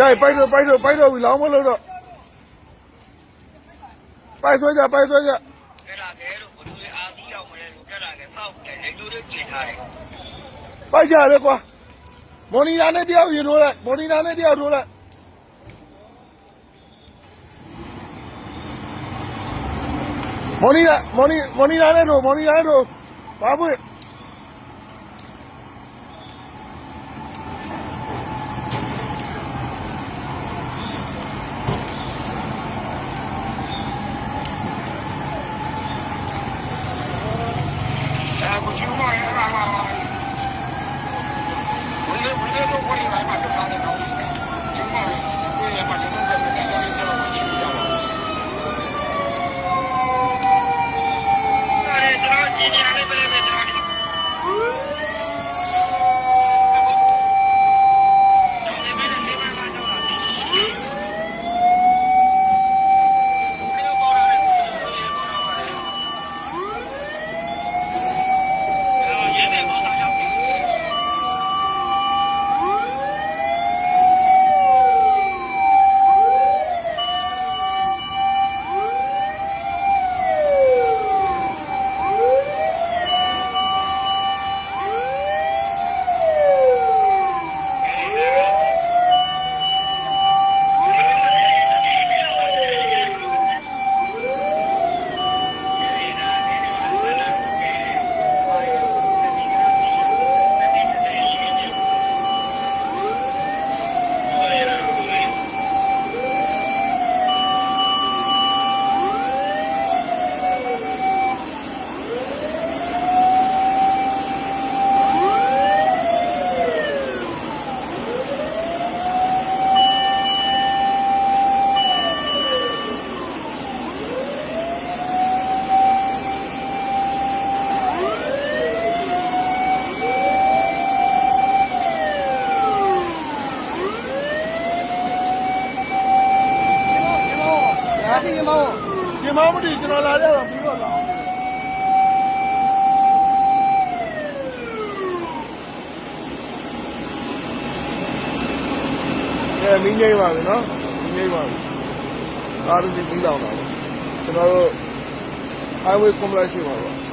ရိုက်ပိုက်တော့ပြီလောင်းမလို့တော့ပိုက်ဆွဲကြအဲ့ဒါကဲလို့ဘယ်လိုလဲအာသီးအောင်မလဲလို့အဲ့ဒါကစောက်တယ်လက်ကျိုးလေးပြင်ထားတယ်ပိုက်ကြရဲကွာမော်နီနာနဲ့တယောက်ရင်ထိုးလိုက်မော်နီနာနဲ့တယောက်ထိုးလိုက်မော်နီနာနဲ့ထိုးဘာပွင့်ဒီမောင်မတီကျွန်တော်လာရတော့ပြီးတော့လာမင်းကြီးပါပြီနော်မင်းကြီးပါပြီကားတွေပြီးတော့လာကျွန်တော်တို့ highway complex ရှိပါတော့